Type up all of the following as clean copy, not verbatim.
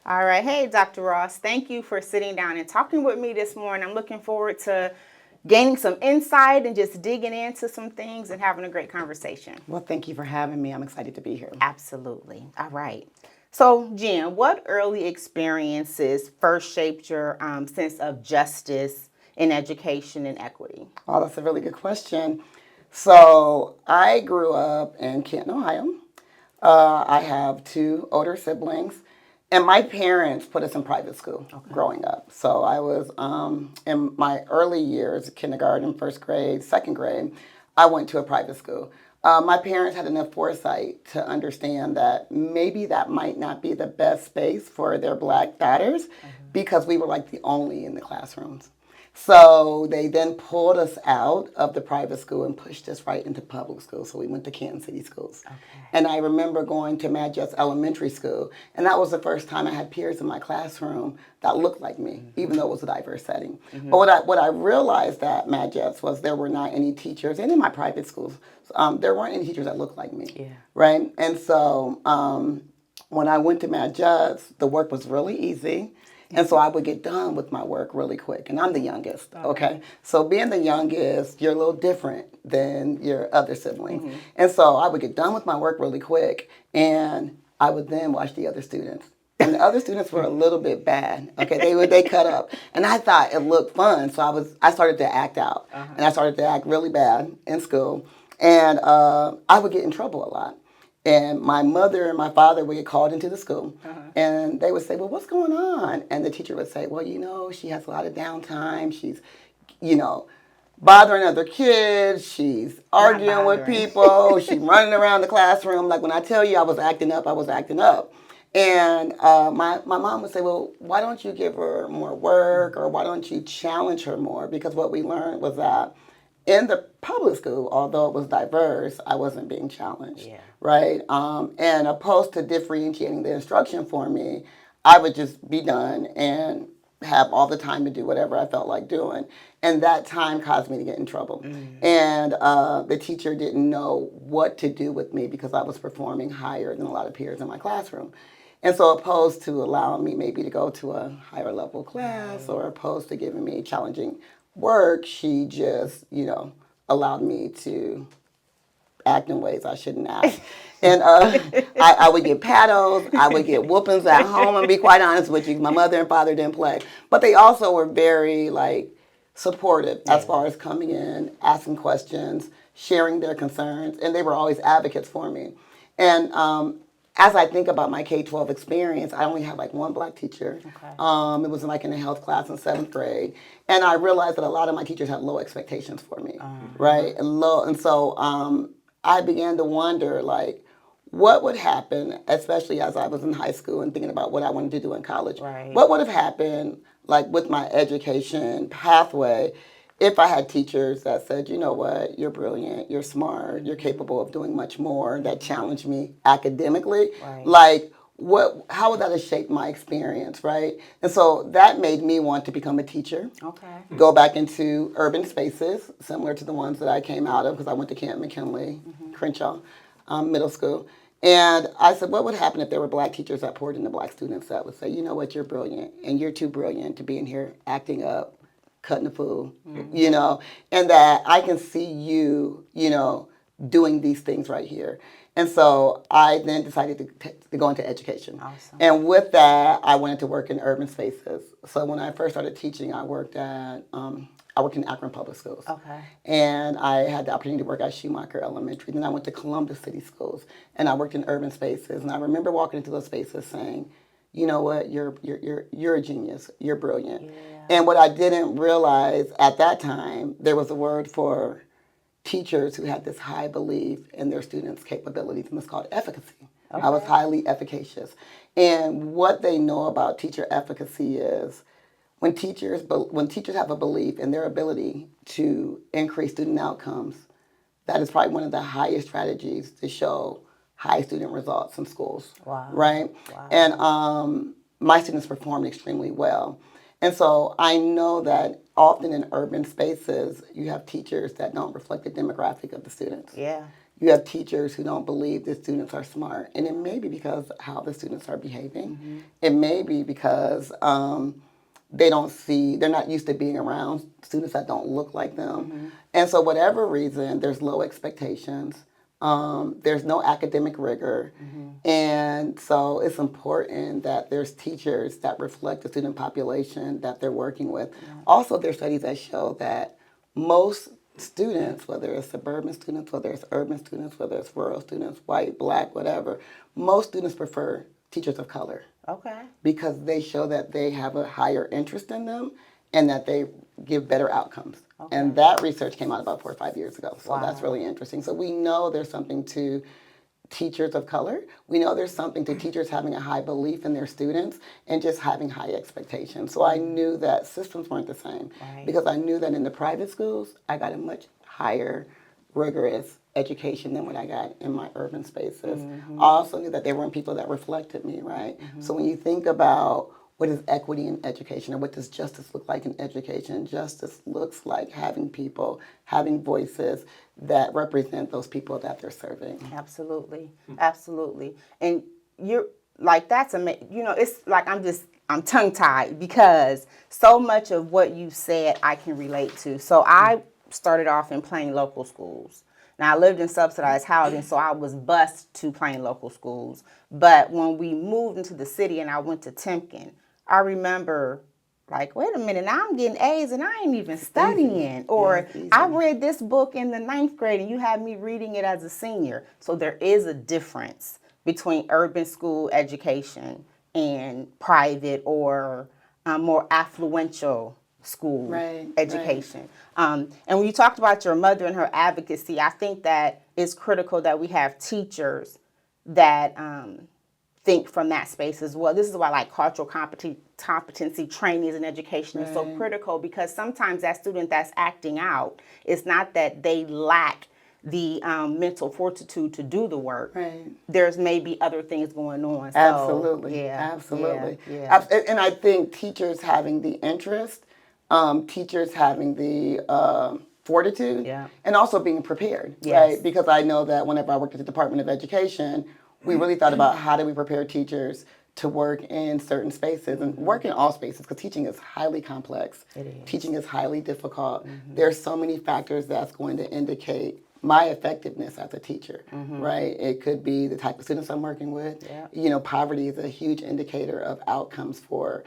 All right. Hey, Dr. Ross, thank you for sitting down and talking with me this morning. I'm looking forward to gaining some insight and just digging into some things and having a great conversation. Well, thank you for having me. I'm excited to be here. Absolutely. All right. So, Jen, what early experiences first shaped your sense of justice in education and equity? Oh, that's a really good question. So, I grew up in Canton, Ohio. I have two older siblings, and my parents put us in private school growing up. So, I was in my early years, kindergarten, first grade, second grade, I went to a private school. My parents had enough foresight to understand that maybe that might not be the best space for their black daughters because we were like the only in the classrooms. So they then pulled us out of the private school and pushed us right into public school. So we went to Kansas City schools. Okay. And I remember going to Mad Jets Elementary School, and that was the first time I had peers in my classroom that looked like me, even though it was a diverse setting. But what I realized at Mad Jets was there were not any teachers, and in my private schools, there weren't any teachers that looked like me. Yeah. Right? And so when I went to Mad Jets, the work was really easy. And so I would get done with my work really quick. And I'm the youngest, okay? So being the youngest, you're a little different than your other siblings. And so I would get done with my work really quick, and I would then watch the other students. And the other students were a little bit bad, okay? They cut up. And I thought it looked fun, so I started to act out. And I started to act really bad in school. And I would get in trouble a lot. And my mother and my father would get called into the school, and they would say, well, what's going on? And the teacher would say, well, she has a lot of downtime. She's, bothering other kids. She's arguing with people. She's running around the classroom. Like when I tell you I was acting up, I was acting up. And my mom would say, well, why don't you give her more work, or why don't you challenge her more? Because what we learned was that in the public school, although it was diverse, I wasn't being challenged, right? And opposed to differentiating the instruction for me, I would just be done and have all the time to do whatever I felt like doing. And that time caused me to get in trouble. And the teacher didn't know what to do with me because I was performing higher than a lot of peers in my classroom. And so opposed to allowing me maybe to go to a higher level class, or opposed to giving me challenging work, she just, allowed me to act in ways I shouldn't act. And I would get paddles, I would get whoopings at home, and be quite honest with you, my mother and father didn't play. But they also were very, supportive as far as coming in, asking questions, sharing their concerns, and they were always advocates for me. And as I think about my K-12 experience, I only had one black teacher. Okay. It was in a health class in 7th grade. And I realized that a lot of my teachers had low expectations for me, right? And so I began to wonder, what would happen, especially as I was in high school and thinking about what I wanted to do in college. Right. What would have happened, with my education pathway, if I had teachers that said, you know what, you're brilliant, you're smart, you're capable of doing much more, that challenged me academically, how would that have shaped my experience, right? And so that made me want to become a teacher. Okay. Go back into urban spaces, similar to the ones that I came out of, because I went to Camp McKinley, Crenshaw Middle School. And I said, what would happen if there were black teachers that poured into black students that would say, you know what, you're brilliant, and you're too brilliant to be in here acting up, cutting the fool, and that I can see you, doing these things right here. And so I then decided to go into education. Awesome. And with that, I went to work in urban spaces. So when I first started teaching, I worked in Akron Public Schools. Okay. And I had the opportunity to work at Schumacher Elementary. Then I went to Columbus City Schools, and I worked in urban spaces. And I remember walking into those spaces saying, you know what, you're a genius, you're brilliant. Yeah. And what I didn't realize at that time, there was a word for teachers who had this high belief in their students' capabilities, and it's called efficacy. Okay. I was highly efficacious. And what they know about teacher efficacy is when teachers have a belief in their ability to increase student outcomes, that is probably one of the highest strategies to show high student results in schools. Wow. Right? Wow. And my students performed extremely well. And so I know that often in urban spaces, you have teachers that don't reflect the demographic of the students. Yeah. You have teachers who don't believe the students are smart, and it may be because how the students are behaving. It may be because they're not used to being around students that don't look like them. And so, whatever reason, there's low expectations. There's no academic rigor. And so it's important that there's teachers that reflect the student population that they're working with. Also, there's studies that show that most students, whether it's suburban students, whether it's urban students, whether it's rural students, white, black, whatever, most students prefer teachers of color. Okay. Because they show that they have a higher interest in them and that they give better outcomes. Okay. And that research came out about 4 or 5 years ago. So that's really interesting. So we know there's something to teachers of color. We know there's something to teachers having a high belief in their students and just having high expectations. So I knew that systems weren't the same because I knew that in the private schools, I got a much higher rigorous education than what I got in my urban spaces. I also knew that there weren't people that reflected me, right? So when you think about what is equity in education or what does justice look like in education, justice looks like having people, having voices that represent those people that they're serving. Absolutely. Absolutely. And you're like, that's amazing. You know, it's like I'm tongue tied because so much of what you said I can relate to. So I started off in plain local schools. Now, I lived in subsidized housing, so I was bused to plain local schools. But when we moved into the city and I went to Timken, I remember, like, wait a minute, now I'm getting A's and I ain't even studying. Or I read this book in the 9th grade and you had me reading it as a senior. So there is a difference between urban school education and private or more affluential school education. And when you talked about your mother and her advocacy, I think that it's critical that we have teachers that think from that space as well. This is why like cultural competency training in education is so critical, because sometimes that student that's acting out, it's not that they lack the mental fortitude to do the work. There's maybe other things going on. So, Absolutely. Absolutely. And I think teachers having the interest, teachers having the fortitude, and also being prepared, right? Because I know that whenever I worked at the Department of Education, we really thought about how do we prepare teachers to work in certain spaces and work in all spaces, because teaching is highly complex. Teaching is highly difficult. There's so many factors that's going to indicate my effectiveness as a teacher, right? It could be the type of students I'm working with. You know, poverty is a huge indicator of outcomes for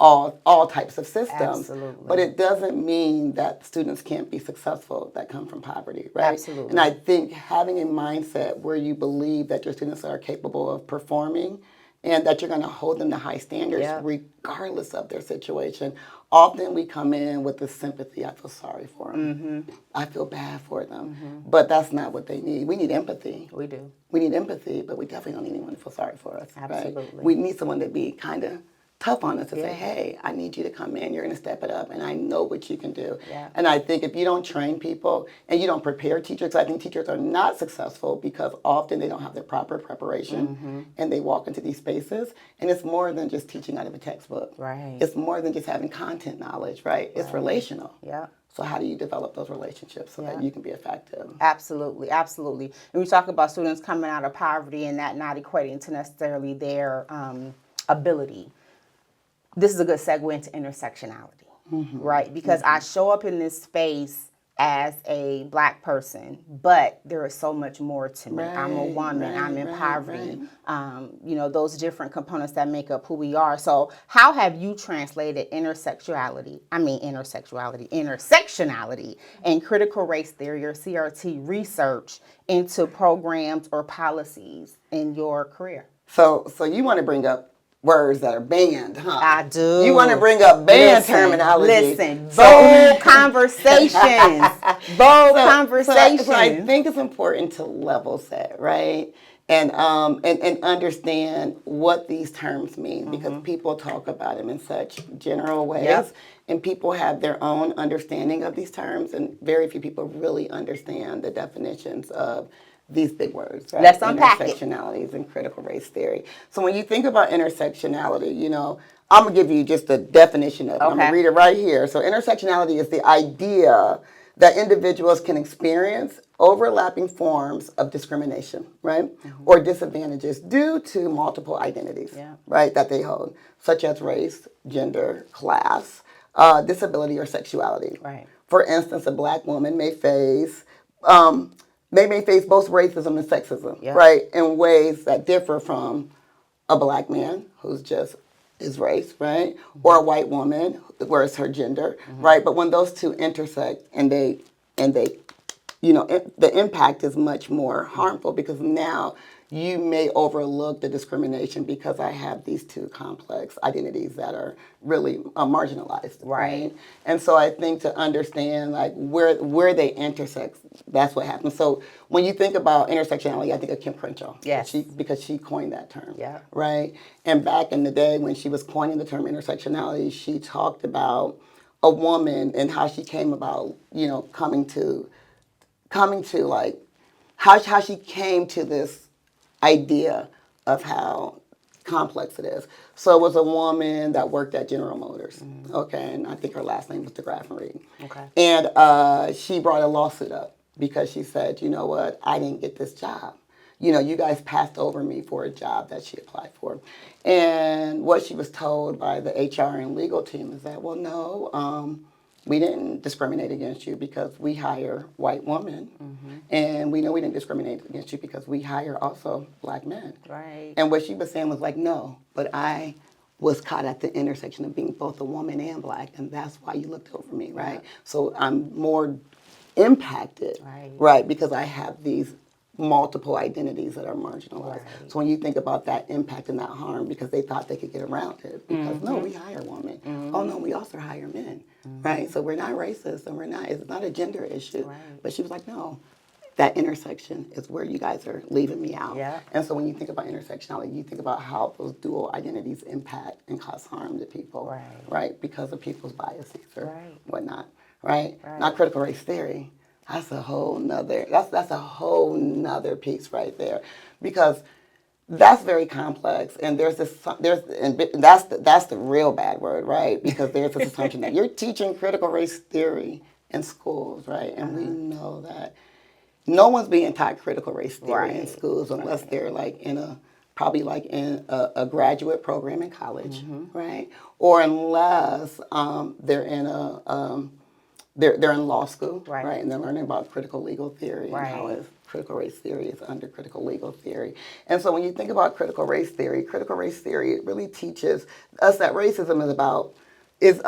all types of systems. Absolutely. But it doesn't mean that students can't be successful that come from poverty, right? Absolutely. And I think having a mindset where you believe that your students are capable of performing and that you're going to hold them to high standards regardless of their situation. Often we come in with the sympathy, I feel sorry for them. I feel bad for them. But that's not what they need. We need empathy. We do. We need empathy, but we definitely don't need anyone to feel sorry for us. Absolutely. Right? We need someone to be kind of tough on us to say, hey, I need you to come in, you're going to step it up, and I know what you can do. And I think if you don't train people and you don't prepare teachers, I think teachers are not successful because often they don't have the proper preparation and they walk into these spaces, and it's more than just teaching out of a textbook. It's more than just having content knowledge, right? It's relational. So how do you develop those relationships so that you can be effective? Absolutely, absolutely. And we talk about students coming out of poverty and that not equating to necessarily their ability. This is a good segue into intersectionality, right? Because I show up in this space as a Black person, but there is so much more to me. I'm a woman, I'm in poverty, you know, those different components that make up who we are. So how have you translated intersectionality and critical race theory or CRT research into programs or policies in your career? So you want to bring up words that are banned, huh? I do. You want to bring up banned terminology. Listen, bold conversations. Bold conversations. So I think it's important to level set, right? And understand what these terms mean, because people talk about them in such general ways, and people have their own understanding of these terms, and very few people really understand the definitions of these big words, right? Let's unpack it. Intersectionalities and critical race theory. So when you think about intersectionality, you know, I'm going to give you just a definition of it. I'm going to read it right here. So intersectionality is the idea that individuals can experience overlapping forms of discrimination, right? Or disadvantages due to multiple identities, Yeah. right, that they hold, such as race, gender, class, disability, or sexuality. Right. For instance, a black woman may face both racism and sexism, Yeah. right, in ways that differ from a black man who's just his race, right, or a white woman where it's her gender, right. But when those two intersect and they the impact is much more harmful because now you may overlook the discrimination because I have these two complex identities that are really marginalized, right? And so I think to understand like where they intersect, that's what happens. So when you think about intersectionality, I think of Kim Crenshaw. Yes. Because she coined that term. Yeah. Right? And back in the day when she was coining the term intersectionality, she talked about a woman and how she came about, coming to like how she came to this idea of how complex it is. So it was a woman that worked at General Motors, okay, and I think her last name was DeGraff Marie. Okay. And she brought a lawsuit up because she said, you know what, I didn't get this job. You guys passed over me for a job that she applied for. And what she was told by the HR and legal team is that, well, no, we didn't discriminate against you because we hire white women. And we know we didn't discriminate against you because we hire also black men. Right. And what she was saying was like, no, but I was caught at the intersection of being both a woman and black, and that's why you looked over me, right? So I'm more impacted, right, because I have these multiple identities that are marginalized. So when you think about that impact and that harm, because they thought they could get around it, because no, we hire women. Oh no, we also hire men, right? So we're not racist, and it's not a gender issue. But she was like, no, that intersection is where you guys are leaving me out. Yeah. And so when you think about intersectionality, you think about how those dual identities impact and cause harm to people, right? Because of people's biases or whatnot, right? Not critical race theory. That's a whole nother. That's a whole nother piece right there, because that's very complex. And that's the real bad word, right? Because there's this assumption that you're teaching critical race theory in schools, right? And we know that no one's being taught critical race theory in schools unless they're like probably like in a graduate program in college, right? Or unless they're in they're in law school, right? And they're learning about critical legal theory and how critical race theory is under critical legal theory. And so when you think about critical race theory it really teaches us that racism is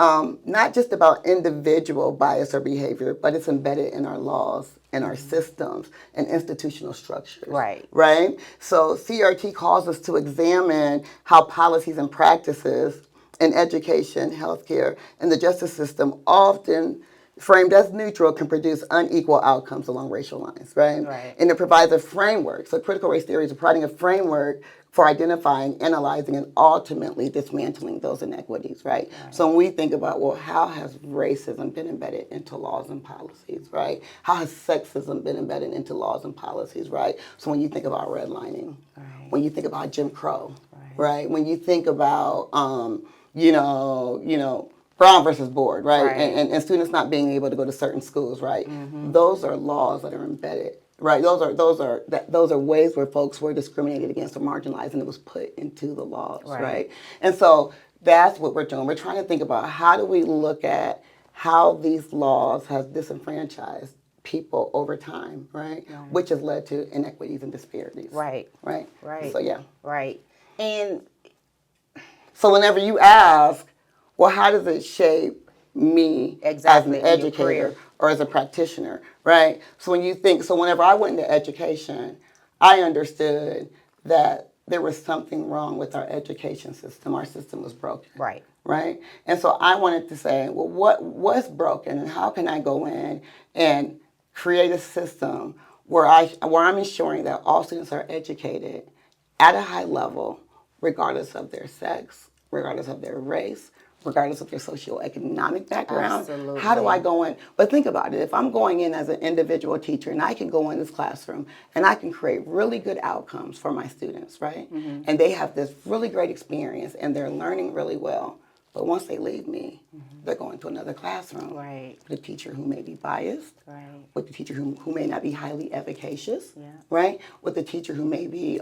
not just about individual bias or behavior, but it's embedded in our laws and our systems and institutional structures. Right? So CRT calls us to examine how policies and practices in education, healthcare, and the justice system, often framed as neutral, can produce unequal outcomes along racial lines, right? And it provides a framework. So critical race theory is providing a framework for identifying, analyzing, and ultimately dismantling those inequities, right? So when we think about, well, how has racism been embedded into laws and policies, right? How has sexism been embedded into laws and policies, right? So when you think about redlining, when you think about Jim Crow, right? When you think about, Brown versus Board, right? And students not being able to go to certain schools, right? Those are laws that are embedded. Right, those are ways where folks were discriminated against or marginalized, and it was put into the laws, right? And so that's what we're doing. We're trying to think about how do we look at how these laws have disenfranchised people over time, right? Which has led to inequities and disparities. Right. So yeah. And so whenever you ask, well, how does it shape me as an educator or as a practitioner, right? So whenever I went into education, I understood that there was something wrong with our education system. Our system was broken. Right? And so I wanted to say, well, what's broken, and how can I go in and create a system where I'm ensuring that all students are educated at a high level, regardless of their sex, regardless of their race, regardless of their socioeconomic background. How do I go in? But think about it. If I'm going in as an individual teacher and I can go in this classroom and I can create really good outcomes for my students, right? And they have this really great experience and they're learning really well. But once they leave me, they're going to another classroom Right. with a teacher who may be biased, Right. with the teacher who may not be highly efficacious, Yeah. right? With the teacher who may be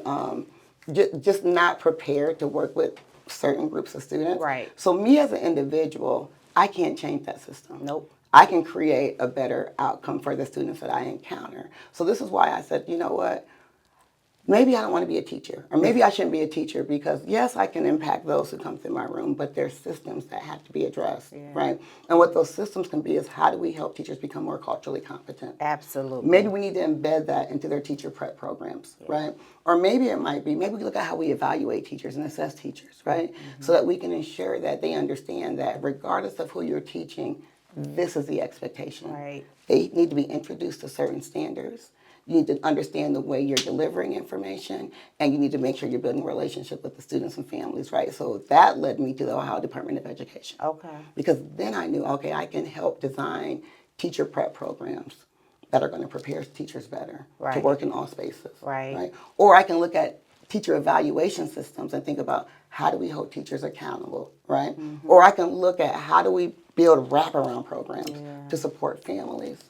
just not prepared to work with certain groups of students. Right. So me as an individual, I can't change that system. Nope. I can create a better outcome for the students that I encounter. So this is why I said, you know what? Maybe I don't want to be a teacher, or maybe I shouldn't be a teacher because, yes, I can impact those who come through my room, but there's systems that have to be addressed, right? And what those systems can be is how do we help teachers become more culturally competent? Absolutely. Maybe we need to embed that into their teacher prep programs, right? Or maybe it might be, maybe we look at how we evaluate teachers and assess teachers, right? So that we can ensure that they understand that regardless of who you're teaching, this is the expectation. Right. They need to be introduced to certain standards. You need to understand the way you're delivering information, and you need to make sure you're building a relationship with the students and families, right? So that led me to the Ohio Department of Education. Okay. Because then I knew, okay, I can help design teacher prep programs that are going to prepare teachers better to Right. work in all spaces. Right. Or I can look at teacher evaluation systems and think about how do we hold teachers accountable, right? Or I can look at how do we build wraparound programs to support families,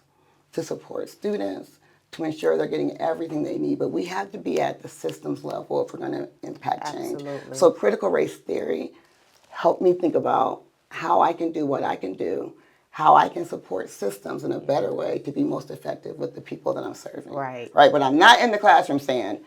to support students, to ensure they're getting everything they need. But we have to be at the systems level if we're going to impact change. Absolutely. So critical race theory helped me think about how I can do what I can do, how I can support systems in a better way to be most effective with the people that I'm serving. Right. Right. But I'm not in the classroom saying,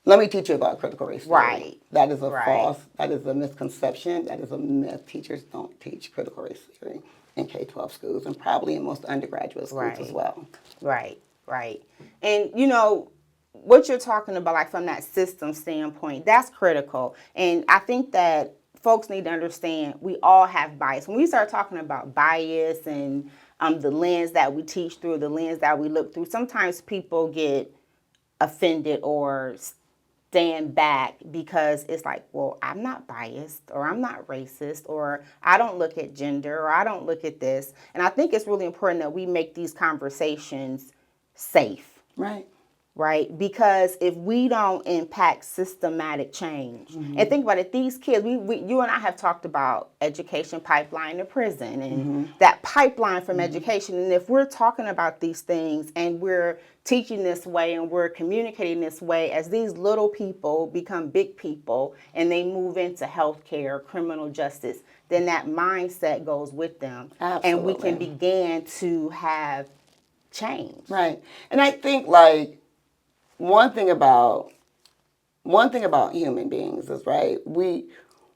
let me teach you about critical race theory. Right. That is a Right. false, that is a misconception, that is a myth. Teachers don't teach critical race theory in K-12 schools and probably in most undergraduate schools as well. Right. Right. And, you know, what you're talking about, like from that system standpoint, that's critical. And I think that folks need to understand we all have bias. When we start talking about bias and the lens that we teach through, the lens that we look through, sometimes people get offended or stand back because it's like, well, I'm not biased or I'm not racist or I don't look at gender or I don't look at this. And I think it's really important that we make these conversations safe, Right. right? Because if we don't impact systematic change, and think about it, these kids, you and I have talked about education pipeline to prison and that pipeline from education. And if we're talking about these things and we're teaching this way and we're communicating this way, as these little people become big people and they move into healthcare, criminal justice, then that mindset goes with them. And we can Absolutely. begin to have change. Right. And I think like one thing about human beings is right, we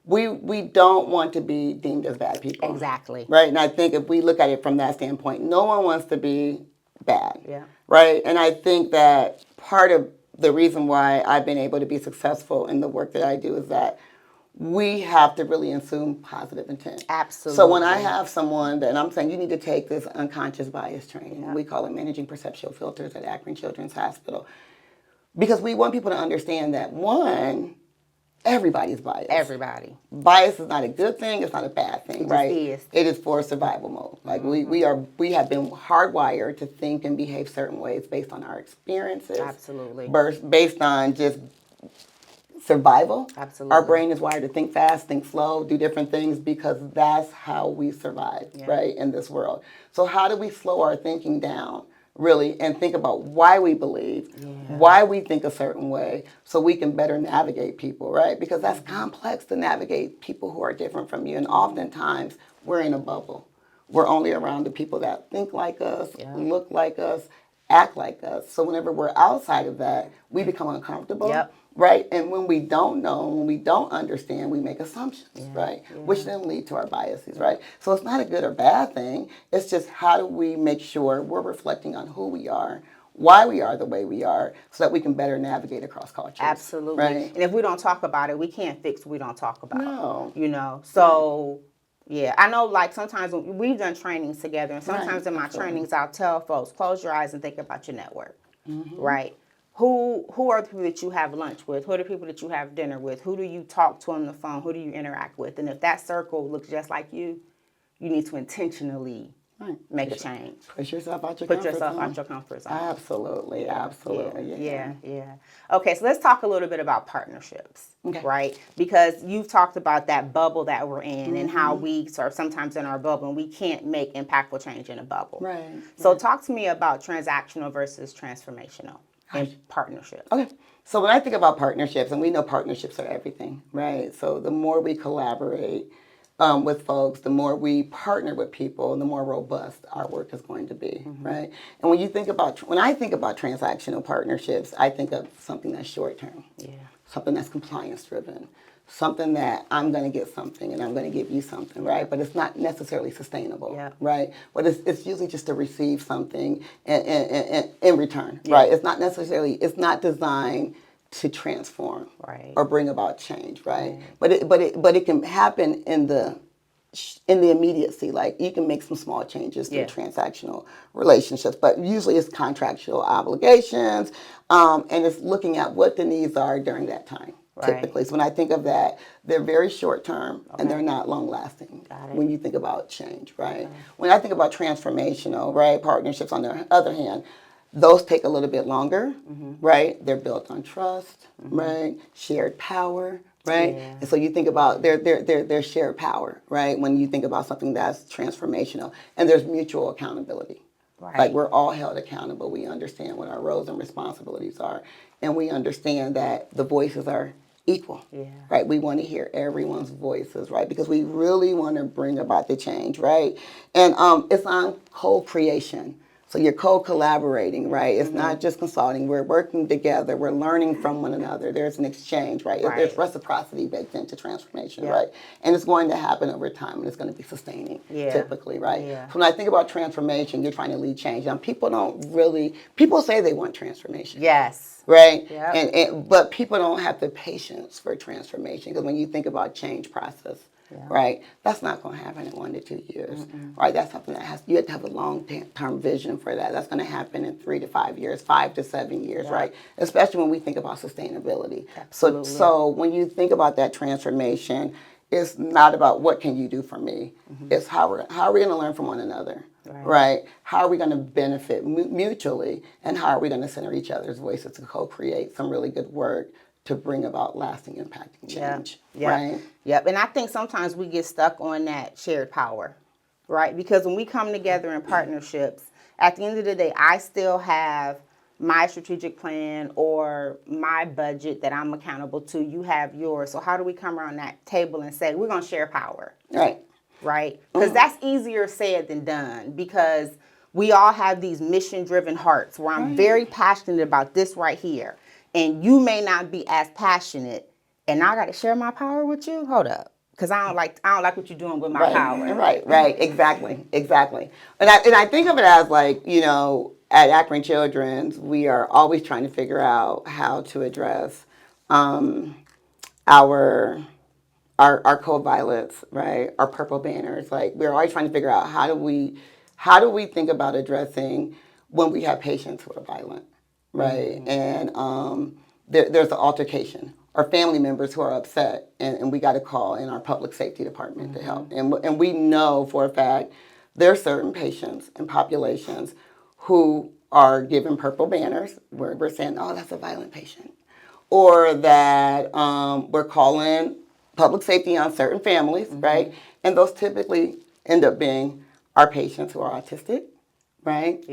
don't want to be deemed as bad people. Exactly. Right. And I think if we look at it from that standpoint, no one wants to be bad. Yeah. Right. And I think that part of the reason why I've been able to be successful in the work that I do is that we have to really assume positive intent. Absolutely. So when I have someone that I'm saying you need to take this unconscious bias training, we call it managing perceptual filters at Akron Children's Hospital, because we want people to understand that one, everybody's biased. Everybody. Bias is not a good thing. It's not a bad thing, right? is. It is for survival mode. Like we have been hardwired to think and behave certain ways based on our experiences. Absolutely. Based on just survival. Absolutely. Our brain is wired to think fast, think slow, do different things because that's how we survive, right, in this world. So how do we slow our thinking down, really, and think about why we believe, why we think a certain way, so we can better navigate people, right? Because that's complex to navigate people who are different from you. And oftentimes, we're in a bubble. We're only around the people that think like us, look like us, act like us. So whenever we're outside of that, we become uncomfortable. Yep. Right? And when we don't know, when we don't understand, we make assumptions, right? Which then lead to our biases, right? So it's not a good or bad thing. It's just how do we make sure we're reflecting on who we are, why we are the way we are, so that we can better navigate across cultures. Absolutely. Right? And if we don't talk about it, we can't fix what we don't talk about. No. You know? So, yeah. I know, like, sometimes we've done trainings together, and sometimes in my trainings, I'll tell folks, close your eyes and think about your network, right? Who are the people that you have lunch with? Who are the people that you have dinner with? Who do you talk to on the phone? Who do you interact with? And if that circle looks just like you need to intentionally Right. make a change. Push yourself out your Put comfort yourself zone. out your comfort zone. Absolutely, absolutely. Yeah. Okay, so let's talk a little bit about partnerships, Okay. right? Because you've talked about that bubble that we're in and how we are sometimes in our bubble and we can't make impactful change in a bubble. Right. So talk to me about transactional versus transformational in partnerships. Okay. So when I think about partnerships, and we know partnerships are everything, right? So the more we collaborate with folks, the more we partner with people, the more robust our work is going to be, right? And when I think about transactional partnerships, I think of something that's short term, something that's compliance driven, something that I'm going to get something and I'm going to give you something, right? But it's not necessarily sustainable, right? But it's usually just to receive something in return, right? It's not designed to transform or bring about change, right? But it can happen in the immediacy. Like you can make some small changes through transactional relationships, but usually it's contractual obligations, and it's looking at what the needs are during that time. Typically, so when I think of that, they're very short term and they're not long lasting. When you think about change, right? When I think about transformational, right, partnerships on the other hand, those take a little bit longer, right? They're built on trust, right? Shared power, right? And so you think about their shared power, right? When you think about something that's transformational, and there's mutual accountability. Like we're all held accountable. We understand what our roles and responsibilities are, and we understand that the voices are equal, right? We want to hear everyone's voices, right? Because we really want to bring about the change, right? And it's on co-creation. So you're co-collaborating, right? It's not just consulting. We're working together. We're learning from one another. There's an exchange, right? There's reciprocity baked into transformation, right? And it's going to happen over time, and it's going to be sustaining, typically, right? So when I think about transformation, you're trying to lead change. Now, people say they want transformation. Yes. Right? But people don't have the patience for transformation, because when you think about change process, right, that's not going to happen in 1 to 2 years, right? That's something that you have to have a long-term vision for that. That's going to happen in 3 to 5 years, 5 to 7 years, right? Especially when we think about sustainability. So when you think about that transformation, it's not about what can you do for me. It's how are we going to learn from one another, right? How are we going to benefit mutually, and how are we going to center each other's voices to co-create some really good work to bring about lasting impacting change, right? Yep, and I think sometimes we get stuck on that shared power, right? Because when we come together in partnerships, at the end of the day, I still have my strategic plan or my budget that I'm accountable to. You have yours. So how do we come around that table and say, we're going to share power? Right? Because that's easier said than done, because we all have these mission-driven hearts where I'm very passionate about this right here. And you may not be as passionate, and I got to share my power with you? Hold up. Because I don't like what you're doing with my power. Right, exactly. And I think of it as like, at Akron Children's, we are always trying to figure out how to address our code violets, right? Our purple banners. Like we're always trying to figure out how do we think about addressing when we have patients who are violent, right? And there's an altercation, or family members who are upset, and we got a call in our public safety department to help. And we know for a fact there are certain patients and populations who are given purple banners where we're saying, oh, that's a violent patient. Or that we're calling public safety on certain families, right? And those typically end up being our patients who are autistic, right?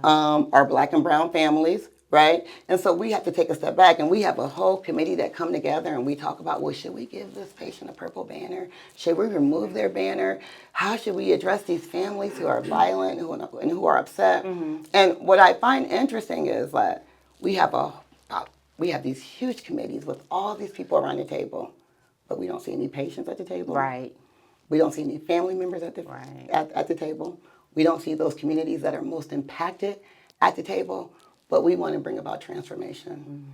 Our Black and brown families, right? And so we have to take a step back, and we have a whole committee that come together and we talk about, well, should we give this patient a purple banner? Should we remove their banner? How should we address these families who are violent and who are upset? And what I find interesting is that we have these huge committees with all these people around the table, but we don't see any patients at the table. We don't see any family members at the table. We don't see those communities that are most impacted at the table, but we want to bring about transformation.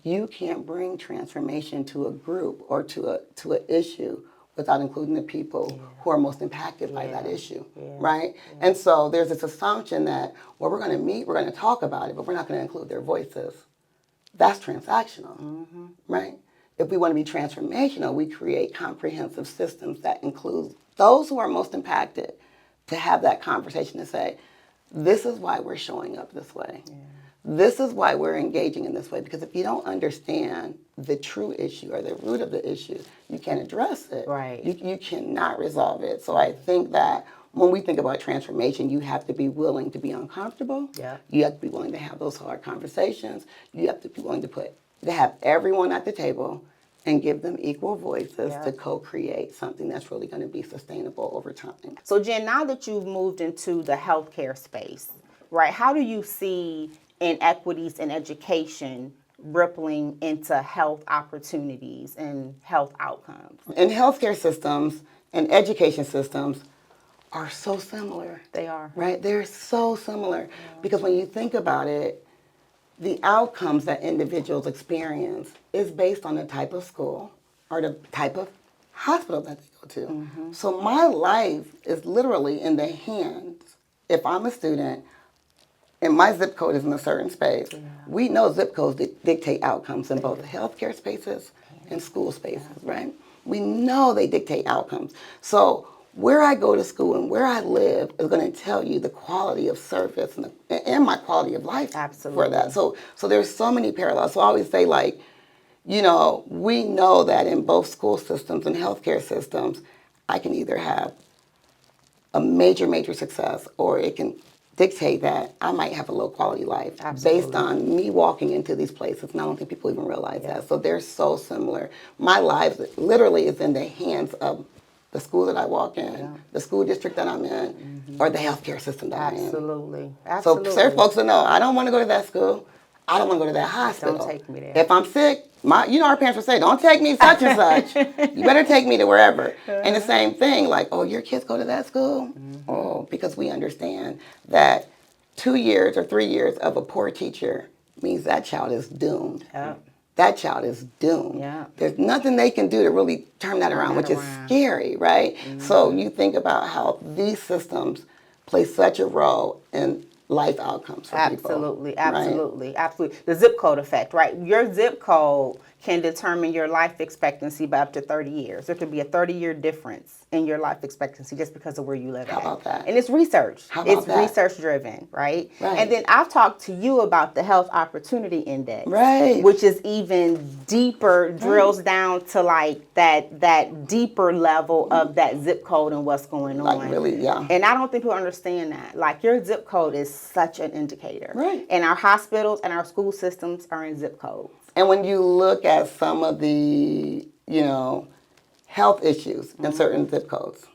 You can't bring transformation to a group or to an issue without including the people who are most impacted by that issue, right? And so there's this assumption that, well, we're going to meet, we're going to talk about it, but we're not going to include their voices. That's transactional, right? If we want to be transformational, we create comprehensive systems that include those who are most impacted, to have that conversation to say, this is why we're showing up this way. This is why we're engaging in this way. Because if you don't understand the true issue or the root of the issue, you can't address it. Right. You cannot resolve it. So I think that when we think about transformation, you have to be willing to be uncomfortable. Yeah. You have to be willing to have those hard conversations. You have to be willing to have everyone at the table and give them equal voices to co-create something that's really going to be sustainable over time. So Jen, now that you've moved into the healthcare space, right, how do you see inequities in education rippling into health opportunities and health outcomes? And healthcare systems and education systems are so similar. They are. Right? They're so similar. Because when you think about it, the outcomes that individuals experience is based on the type of school or the type of hospital that they go to. So my life is literally in the hands, if I'm a student and my zip code is in a certain space, we know zip codes dictate outcomes in both healthcare spaces and school spaces, right? We know they dictate outcomes. So where I go to school and where I live is going to tell you the quality of service and my quality of life for that. So there's so many parallels. So I always say, like, you know, we know that in both school systems and healthcare systems, I can either have a major success, or it can dictate that I might have a low quality life based on me walking into these places. And I don't think people even realize that. So they're so similar. My life literally is in the hands of the school that I walk in, the school district that I'm in, or the healthcare system that I'm in. Absolutely. So certain folks will know, I don't want to go to that school. I don't want to go to that hospital. Don't take me there. If I'm sick, our parents would say, don't take me such and such. You better take me to wherever. And the same thing, like, oh, your kids go to that school? Oh, because we understand that 2 years or 3 years of a poor teacher means that child is doomed. That child is doomed. There's nothing they can do to really turn that around, which is scary, right? So you think about how these systems play such a role in life outcomes for people. Absolutely. The zip code effect, right? Your zip code can determine your life expectancy by up to 30 years. There could be a 30-year difference in your life expectancy just because of where you live. How about that? And it's research. How about it's that? research driven, right? Right. And then I've talked to you about the Health Opportunity Index, right, which is even deeper, drills down to like that deeper level of that zip code and what's going on. Like really, yeah. And I don't think people understand that. Like your zip code is such an indicator. Right. And our hospitals and our school systems are in zip codes. And when you look at some of the, health issues in certain zip codes,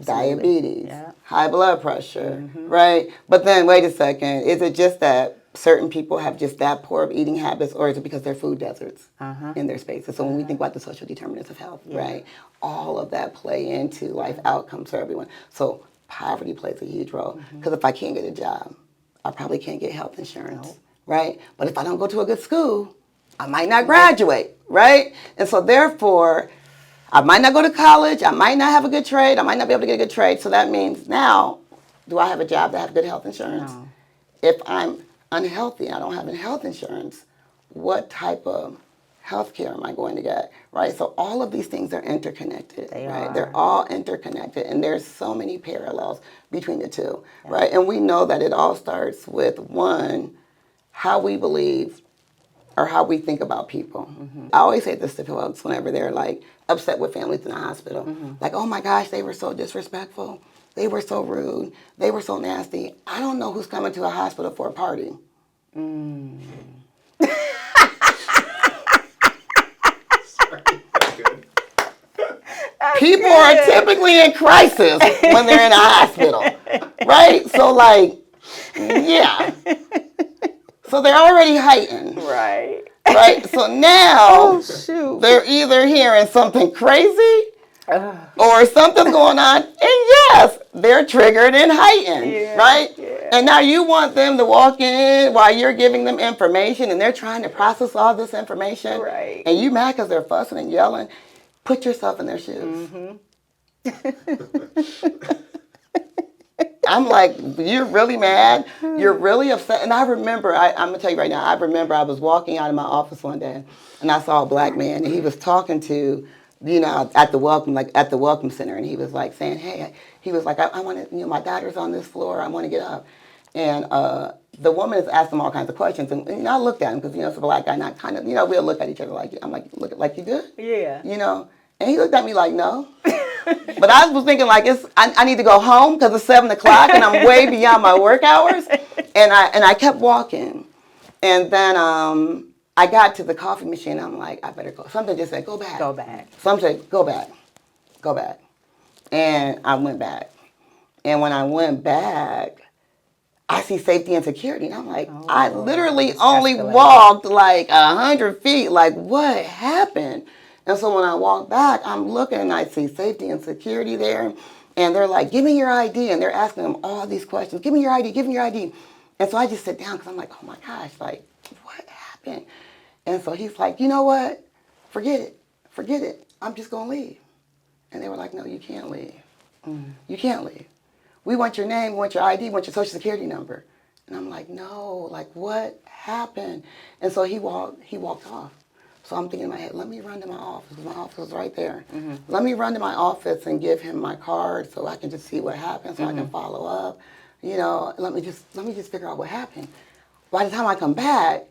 diabetes, high blood pressure, right? But then wait a second, is it just that certain people have just that poor of eating habits, or is it because they're food deserts in their spaces? So when we think about the social determinants of health, right, all of that play into life outcomes for everyone. So poverty plays a huge role, because if I can't get a job, I probably can't get health insurance, right? But if I don't go to a good school, I might not graduate, right? And so therefore, I might not go to college, I might not have a good trade, I might not be able to get a good trade. So that means now, do I have a job that has good health insurance? No. If I'm unhealthy and I don't have any health insurance, what type of health care am I going to get, right? So all of these things are interconnected, right? They're all interconnected, and there's so many parallels between the two, right? And we know that it all starts with, one, how we believe or how we think about people. I always say this to folks whenever they're like upset with families in the hospital. Like, oh my gosh, they were so disrespectful. They were so rude. They were so nasty. I don't know who's coming to a hospital for a party. People are typically in crisis when they're in a hospital, right? So like, yeah. So they're already heightened. Right. Right? So now they're either hearing something crazy or something's going on. And yes, they're triggered and heightened. Right? Yeah. And now you want them to walk in while you're giving them information and they're trying to process all this information. Right. And you mad because they're fussing and yelling. Put yourself in their shoes. I'm like, you're really mad. You're really upset. And I remember, I'm going to tell you right now, I remember I was walking out of my office one day and I saw a black man and he was talking to you know, at the welcome center, and he was like saying, hey, he was like, I want to, you know, my daughter's on this floor, I want to get up, and the woman is asking him all kinds of questions, and you know, I looked at him because you know it's a black guy, and I kind of, you know, we'll look at each other like, I'm like, look, like you good, Yeah. you know, and he looked at me like, no. But I was thinking like I need to go home because it's 7 o'clock and I'm way beyond my work hours, and I kept walking, and then I got to the coffee machine. I'm like, I better go. Something just said, go back. Go back. Something said, go back, go back, and I went back, and when I went back, I see safety and security, and I'm like, Oh, I literally it's only escalated. walked like 100 feet. Like, what happened? And so when I walk back, I'm looking and I see safety and security there, and they're like, give me your ID, and they're asking them all these questions. Give me your ID, give me your ID. And so I just sit down because I'm like, oh my gosh, like, what happened? And so he's like, you know what? Forget it. Forget it. I'm just going to leave. And they were like, no, you can't leave. You can't leave. We want your name, we want your ID, we want your social security number. And I'm like, no, like what happened? And so he walked off. So I'm thinking in my head, let me run to my office. My office was right there. Let me run to my office and give him my card so I can just see what happened, so I can follow up. You know, let me just figure out what happened. By the time I come back,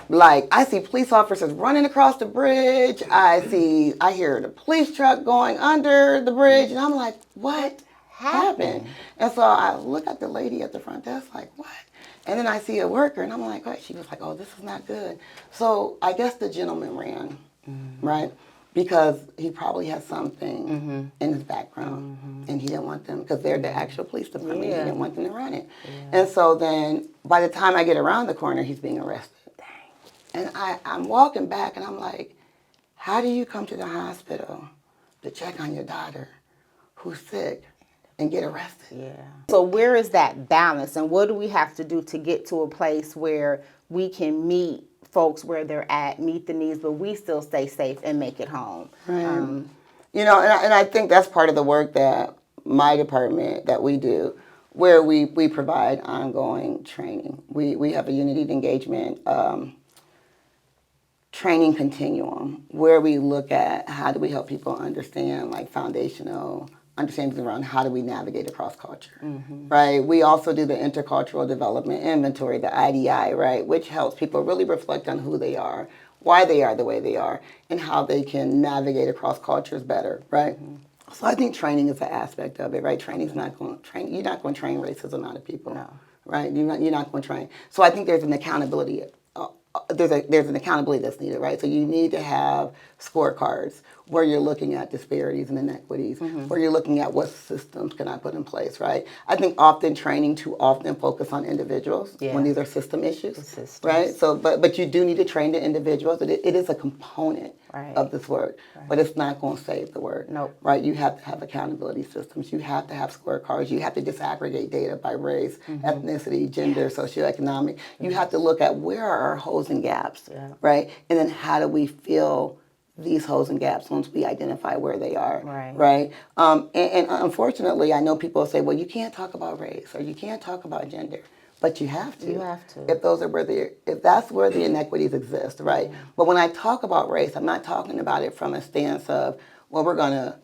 like I see police officers running across the bridge. I hear the police truck going under the bridge, and I'm like, what happened? And so I look at the lady at the front desk like, what? And then I see a worker, and I'm like, what? She was like, oh, this is not good. So I guess the gentleman ran, right? Because he probably has something in his background, and he didn't want them, because they're the actual police department, he didn't want them to run it. And so then by the time I get around the corner, he's being arrested. And I'm walking back, and I'm like, how do you come to the hospital to check on your daughter who's sick and get arrested? Yeah. So where is that balance, and what do we have to do to get to a place where we can meet folks where they're at, meet the needs, but we still stay safe and make it home? Right. You know, and I think that's part of the work that my department, that we do, where we provide ongoing training. We have a unity engagement training continuum where we look at how do we help people understand like foundational understandings around how do we navigate across culture, right? We also do the intercultural development inventory, the IDI, right, which helps people really reflect on who they are, why they are the way they are, and how they can navigate across cultures better, right? So I think training is an aspect of it, right? Training's not going to train. You're not going to train racism out of people, No. right? You're not going to train. So I think there's an accountability. There's an accountability that's needed, right? So you need to have scorecards where you're looking at disparities and inequities, where you're looking at what systems can I put in place, right? I think often training too often focus on individuals when these are system issues, right? So, but you do need to train the individuals. It is a component of this work, but it's not going to save the work, right? You have to have accountability systems. You have to have scorecards. You have to disaggregate data by race, ethnicity, gender, socioeconomic. You have to look at where are our holes and gaps, right? And then how do we fill these holes and gaps once we identify where they are, right? And unfortunately, I know people say, well, you can't talk about race or you can't talk about gender. But you have to. You have to. If that's where the inequities exist, right? But when I talk about race, I'm not talking about it from a stance of, well, we're going to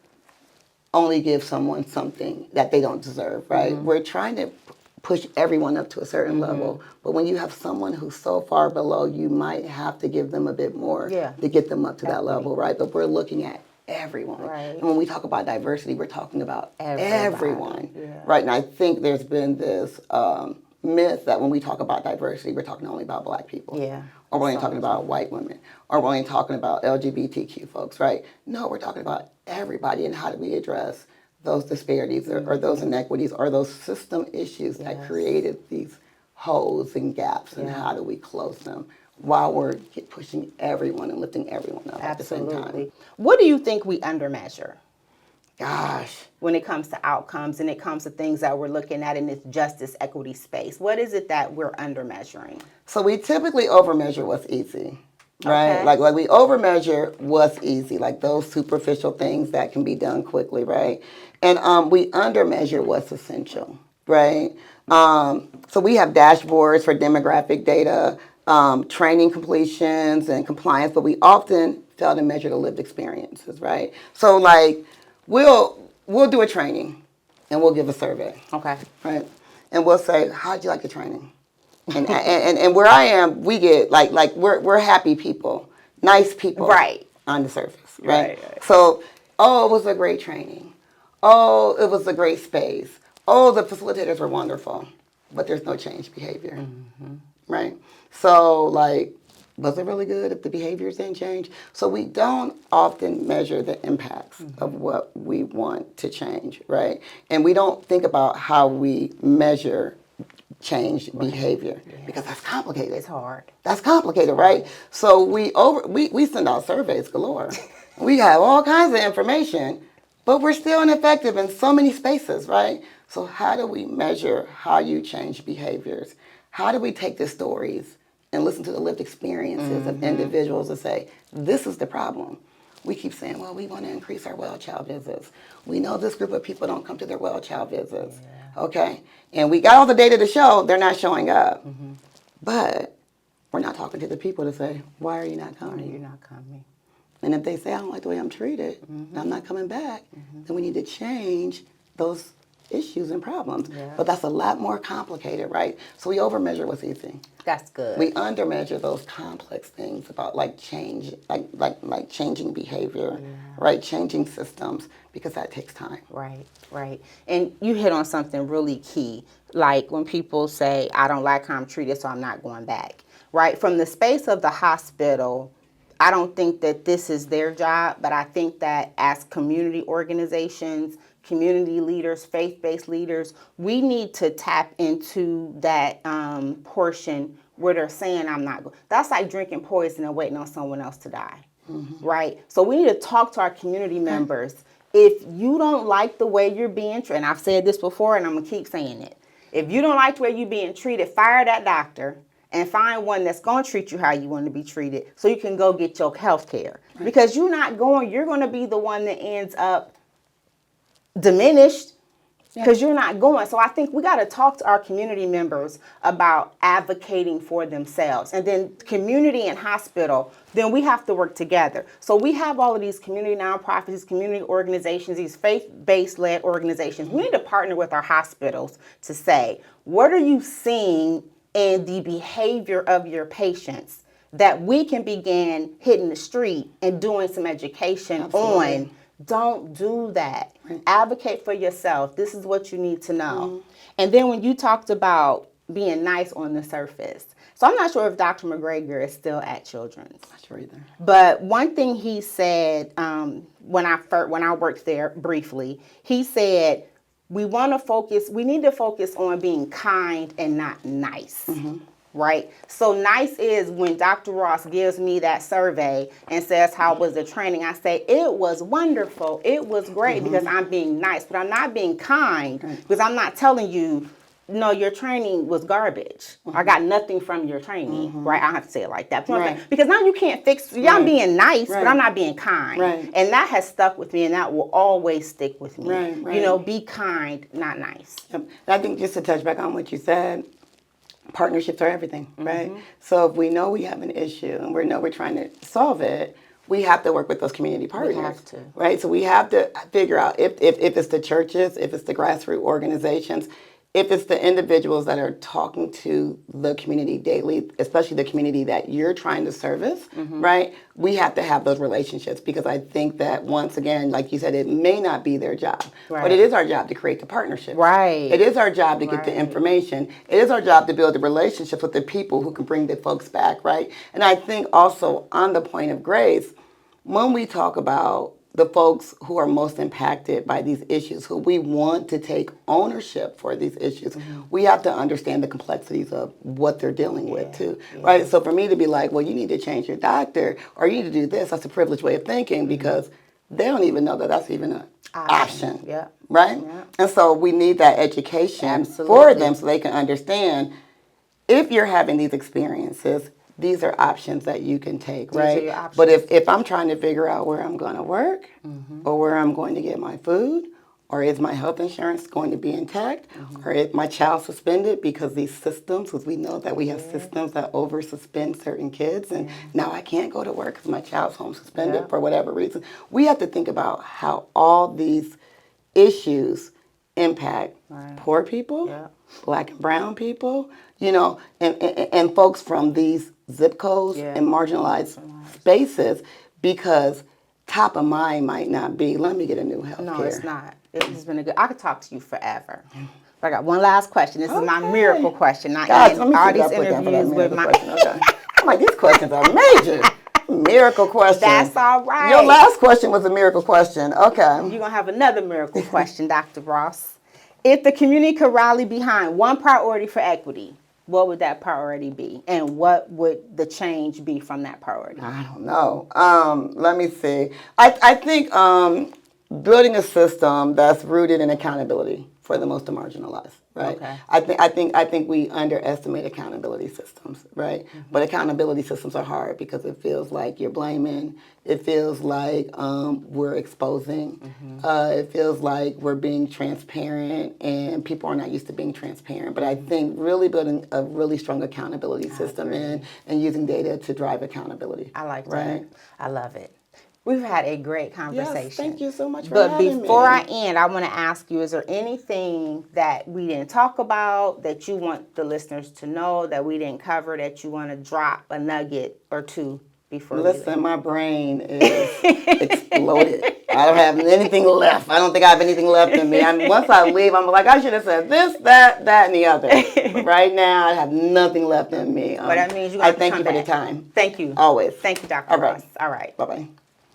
only give someone something that they don't deserve, right? We're trying to push everyone up to a certain level. But when you have someone who's so far below, you might have to give them a bit more to get them up to that level, right? But we're looking at everyone. Right. And when we talk about diversity, we're talking about everyone, right? And I think there's been this myth that when we talk about diversity, we're talking only about black people. Or we're only talking about white women. Or we're only talking about LGBTQ folks, right? No, we're talking about everybody, and how do we address those disparities or those inequities or those system issues that created these holes and gaps, and how do we close them while we're pushing everyone and lifting everyone up at the same time. What do you think we undermeasure? Gosh. When it comes to outcomes and it comes to things that we're looking at in this justice equity space, what is it that we're undermeasuring? So we typically overmeasure what's easy. Right? Like we overmeasure what's easy, like those superficial things that can be done quickly, right? And we undermeasure what's essential, right? So we have dashboards for demographic data training completions and compliance, but we often fail to measure the lived experiences, right? So like we'll do a training and we'll give a survey, Okay. right? And we'll say, how'd you like the training? And where I am, we get like we're happy people, nice people, Right. on the surface, right? Right. So, oh, it was a great training. Oh, it was a great space. Oh, the facilitators were wonderful, but there's no change behavior, right? So, like, was it really good if the behaviors didn't change? So we don't often measure the impacts of what we want to change, right? And we don't think about how we measure change behavior because that's complicated. It's hard. That's complicated, right? So we send out surveys galore. We have all kinds of information, but we're still ineffective in so many spaces, right? So how do we measure how you change behaviors? How do we take the stories and listen to the lived experiences of individuals and say, this is the problem? We keep saying, well, we want to increase our well child visits. We know this group of people don't come to their well child visits. Okay? And we got all the data to show they're not showing up. But we're not talking to the people to say, why are you not coming? You're not coming. And if they say, I don't like the way I'm treated, and I'm not coming back, then we need to change those issues and problems. Yeah. But that's a lot more complicated, right? So we overmeasure what's easy. That's good. We undermeasure those complex things about like change, like changing behavior, right? Changing systems, because that takes time. Right, right. And you hit on something really key. Like when people say, I don't like how I'm treated, so I'm not going back. Right? From the space of the hospital, I don't think that this is their job, but I think that as community organizations, community leaders, faith-based leaders, we need to tap into that portion where they're saying, I'm not going. That's like drinking poison and waiting on someone else to die, right? So we need to talk to our community members. If you don't like the way you're being treated, and I've said this before and I'm going to keep saying it, if you don't like the way you're being treated, fire that doctor and find one that's going to treat you how you want to be treated so you can go get your health care. Right. Because you're not going, you're going to be the one that ends up diminished because you're not going. So I think we got to talk to our community members about advocating for themselves. And then community and hospital, then we have to work together. So we have all of these community nonprofits, these community organizations, these faith-based led organizations. We need to partner with our hospitals to say, what are you seeing in the behavior of your patients that we can begin hitting the street and doing some education on. Don't do that. Right. Advocate for yourself. This is what you need to know. And then when you talked about being nice on the surface, so I'm not sure if Dr. McGregor is still at Children's. Not sure either. But one thing he said when I worked there briefly, he said, we need to focus on being kind and not nice. Right? So nice is when Dr. Ross gives me that survey and says, how was the training? I say, it was wonderful. It was great because I'm being nice, but I'm not being kind because I'm not telling you, no, your training was garbage. I got nothing from your training, right? I don't have to say it like that. Because now you can't fix, I'm being nice, but I'm not being kind. And that has stuck with me and that will always stick with me. You know, be kind, not nice. And I think just to touch back on what you said, partnerships are everything, right? So if we know we have an issue and we know we're trying to solve it, we have to work with those community partners. We have to. Right? So we have to figure out if it's the churches, if it's the grassroots organizations, if it's the individuals that are talking to the community daily, especially the community that you're trying to service, right? We have to have those relationships because I think that once again, like you said, it may not be their job, but it is our job to create the partnership. Right. It is our job to get the information. It is our job to build the relationships with the people who can bring the folks back, right? And I think also on the point of grace, when we talk about the folks who are most impacted by these issues, who we want to take ownership for these issues, we have to understand the complexities of what they're dealing with too, right? So for me to be like, well, you need to change your doctor or you need to do this, that's a privileged way of thinking because they don't even know that that's even an option, right? And so we need that education for them so they can understand if you're having these experiences, these are options that you can take, right? But if I'm trying to figure out where I'm going to work or where I'm going to get my food Or is my health insurance going to be intact? Or is my child suspended because these systems, because we know that we have systems that over suspend certain kids, and now I can't go to work because my child's home suspended for whatever reason. We have to think about how all these issues impact poor people, black and brown people, you know, and folks from these zip codes and marginalized spaces, because top of mind might not be, let me get a new health care. No, it's not. It has been a good. I could talk to you forever. But I got one last question. This is my miracle question. I Gosh, end let me all see these if I put down for that interviews with miracle my. question. Okay. I'm like, these questions are major. Miracle question. That's all right. Your last question was a miracle question. Okay. You're gonna have another miracle question, Dr. Ross. If the community could rally behind one priority for equity, what would that priority be, and what would the change be from that priority? I don't know. Let me see. I think building a system that's rooted in accountability for the most marginalized, right? Okay. I think we underestimate accountability systems, right? But accountability systems are hard because it feels like you're blaming. It feels like we're exposing. It feels like we're being transparent, and people are not used to being transparent. But I think really building a really strong accountability system and using data to drive accountability. I like that. Right? I love it. We've had a great conversation. Yes, thank you so much for But having before me. I end, I want to ask you, is there anything that we didn't talk about that you want the listeners to know that we didn't cover, that you want to drop a nugget or two before we Listen, leave? my brain is exploded. I don't have anything left. I don't think I have anything left in me. Once I leave, I'm like, I should have said this, that, and the other. But right now, I have nothing left in me. But that means you got I to thank come you for back. the time. Thank you. Always. Thank you, Dr. All right. Ross. All right. Bye-bye.